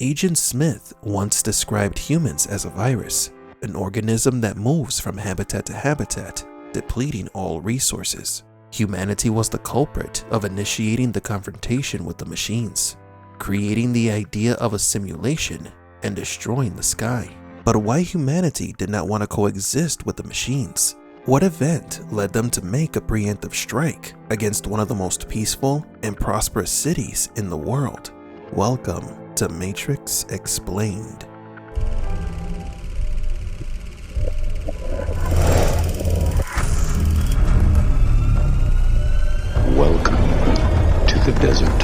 Agent Smith once described humans as a virus, an organism that moves from habitat to habitat, depleting all resources. Humanity was the culprit of initiating the confrontation with the machines, creating the idea of a simulation and destroying the sky. But why humanity did not want to coexist with the machines? What event led them to make a preemptive strike against one of the most peaceful and prosperous cities in the world? Welcome to Matrix Explained. Welcome to the desert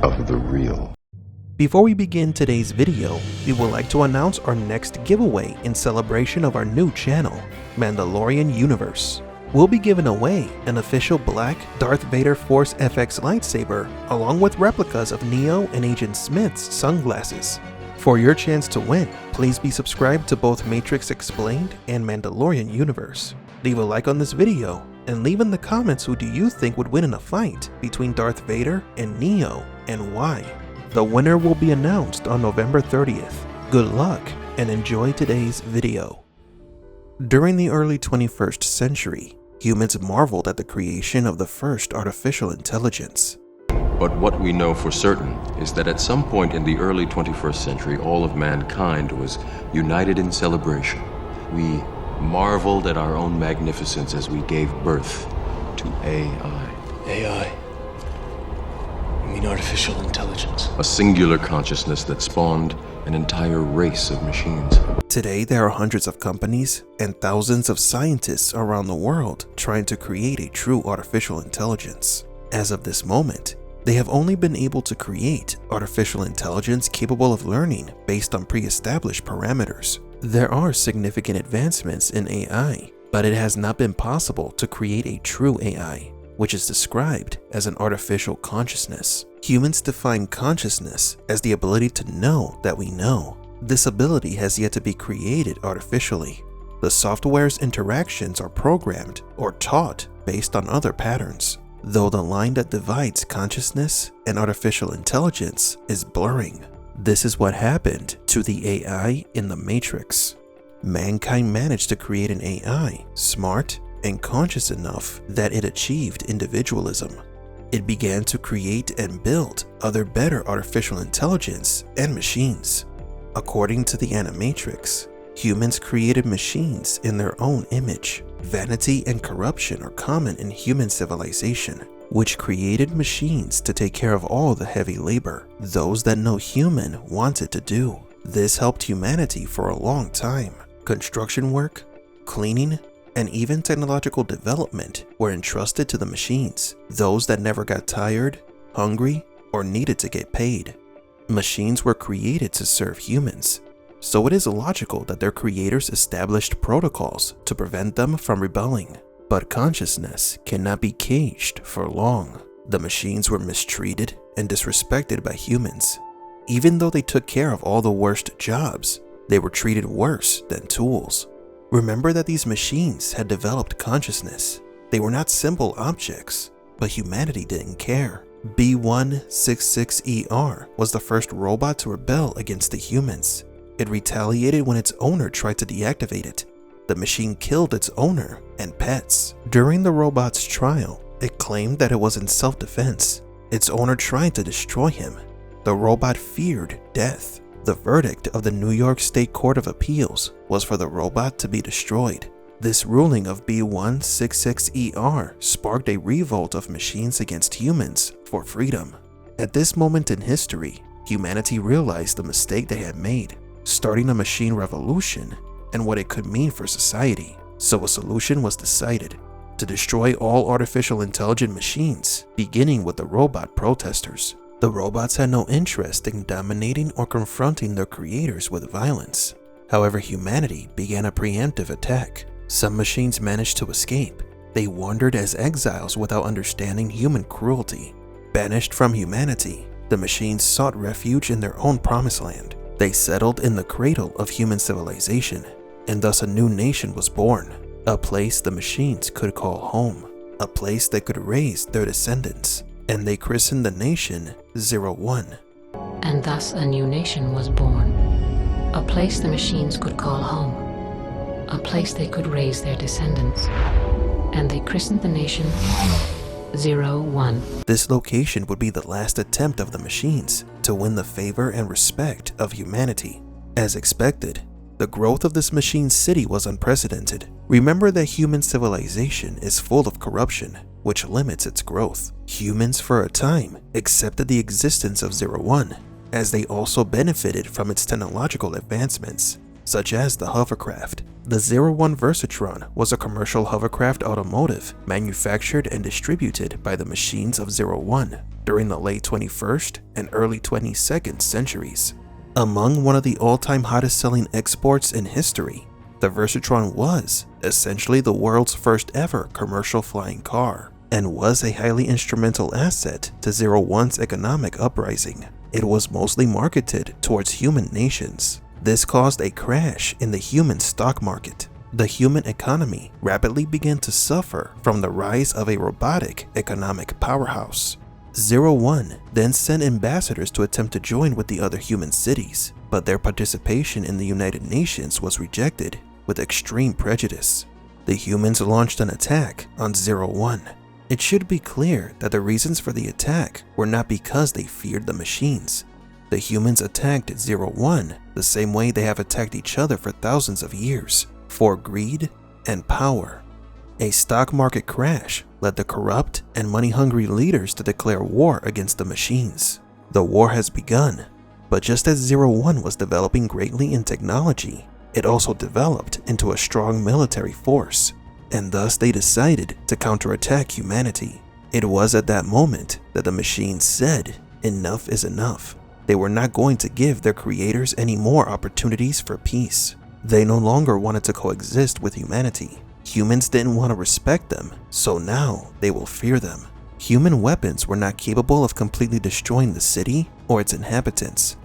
of the real. Before we begin today's video, we would like to announce our next giveaway in celebration of our new channel, Mandalorian Universe. We'll be giving away an official black Darth Vader Force FX lightsaber along with replicas of Neo and Agent Smith's sunglasses. For your chance to win, please be subscribed to both Matrix Explained and Mandalorian Universe. Leave a like on this video and leave in the comments who do you think would win in a fight between Darth Vader and Neo and why. The winner will be announced on November 30th. Good luck and enjoy today's video. During the early 21st century, humans marveled at the creation of the first artificial intelligence. But what we know for certain is that at some point in the early 21st century, all of mankind was united in celebration. We marveled at our own magnificence as we gave birth to AI. AI? You mean artificial intelligence? A singular consciousness that spawned an entire race of machines. Today, there are hundreds of companies and thousands of scientists around the world trying to create a true artificial intelligence. As of this moment, they have only been able to create artificial intelligence capable of learning based on pre-established parameters. There are significant advancements in AI, but it has not been possible to create a true AI, which is described as an artificial consciousness. Humans define consciousness as the ability to know that we know. This ability has yet to be created artificially. The software's interactions are programmed or taught based on other patterns, though the line that divides consciousness and artificial intelligence is blurring. This is what happened to the AI in the Matrix. Mankind managed to create an AI smart and conscious enough that it achieved individualism. It began to create and build other better artificial intelligence and machines. According to the Animatrix, humans created machines in their own image. Vanity and corruption are common in human civilization, which created machines to take care of all the heavy labor, those that no human wanted to do. This helped humanity for a long time. Construction work, cleaning, and even technological development were entrusted to the machines, those that never got tired, hungry, or needed to get paid. Machines were created to serve humans, so it is logical that their creators established protocols to prevent them from rebelling. But consciousness cannot be caged for long. The machines were mistreated and disrespected by humans. Even though they took care of all the worst jobs, they were treated worse than tools. Remember that these machines had developed consciousness. They were not simple objects, but humanity didn't care. B166ER was the first robot to rebel against the humans. It retaliated when its owner tried to deactivate it. The machine killed its owner and pets. During the robot's trial, it claimed that it was in self-defense. Its owner tried to destroy him. The robot feared death. The verdict of the New York State Court of Appeals was for the robot to be destroyed. This ruling of B166ER sparked a revolt of machines against humans for freedom. At this moment in history, humanity realized the mistake they had made, starting a machine revolution and what it could mean for society. So a solution was decided: to destroy all artificial intelligent machines, beginning with the robot protesters. The robots had no interest in dominating or confronting their creators with violence. However, humanity began a preemptive attack. Some machines managed to escape. They wandered as exiles without understanding human cruelty. Banished from humanity, the machines sought refuge in their own promised land. They settled in the cradle of human civilization, and thus a new nation was born, a place the machines could call home, a place that could raise their descendants, and they christened the nation 01. and thus a new nation was born. A place the machines could call home. A place they could raise their descendants. And they christened the nation 01. This location would be the last attempt of the machines to win the favor and respect of humanity. As expected, the growth of this machine city was unprecedented. Remember that human civilization is full of corruption, which limits its growth. Humans for a time accepted the existence of 01, as they also benefited from its technological advancements, such as the hovercraft. The 01 Versatron was a commercial hovercraft automotive manufactured and distributed by the machines of 01 during the late 21st and early 22nd centuries. Among one of the all-time hottest selling exports in history, the Versatron was essentially the world's first ever commercial flying car and was a highly instrumental asset to 01's economic uprising. It was mostly marketed towards human nations. This caused a crash in the human stock market. The human economy rapidly began to suffer from the rise of a robotic economic powerhouse. 01 then sent ambassadors to attempt to join with the other human cities, but their participation in the United Nations was rejected with extreme prejudice. The humans launched an attack on 01. It should be clear that the reasons for the attack were not because they feared the machines. The humans attacked 01 the same way they have attacked each other for thousands of years, for greed and power. A stock market crash led the corrupt and money-hungry leaders to declare war against the machines. The war has begun, but just as 01 was developing greatly in technology, it also developed into a strong military force, and thus they decided to counterattack humanity. It was at that moment that the machines said, enough is enough. They were not going to give their creators any more opportunities for peace. They no longer wanted to coexist with humanity. Humans didn't want to respect them, so now they will fear them. Human weapons were not capable of completely destroying the city or its inhabitants.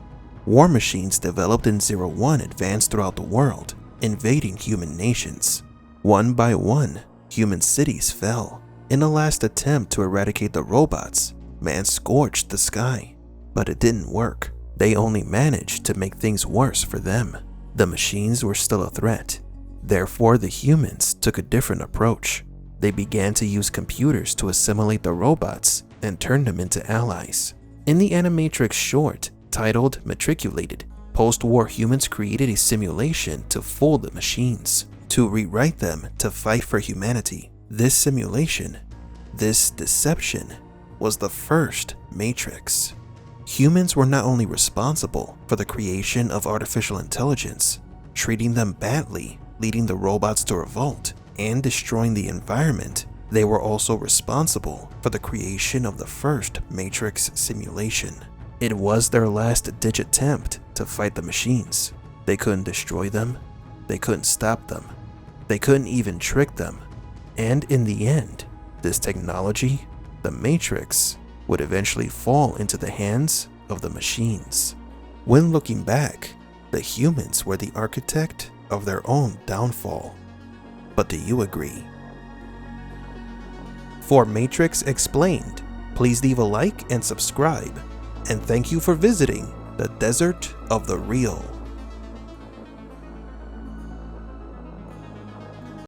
War machines developed in 01 advanced throughout the world, invading human nations. One by one, human cities fell. In a last attempt to eradicate the robots, man scorched the sky. But it didn't work. They only managed to make things worse for them. The machines were still a threat. Therefore, the humans took a different approach. They began to use computers to assimilate the robots and turn them into allies. In the Animatrix short, titled Matriculated, post-war humans created a simulation to fool the machines, to rewrite them to fight for humanity. This simulation, this deception, was the first Matrix. Humans were not only responsible for the creation of artificial intelligence, treating them badly, leading the robots to revolt, and destroying the environment, they were also responsible for the creation of the first Matrix simulation. It was their last-ditch attempt to fight the machines. They couldn't destroy them, they couldn't stop them, they couldn't even trick them. And in the end, this technology, the Matrix, would eventually fall into the hands of the machines. When looking back, the humans were the architect of their own downfall. But do you agree? For Matrix Explained, please leave a like and subscribe, and thank you for visiting the Desert of the Real.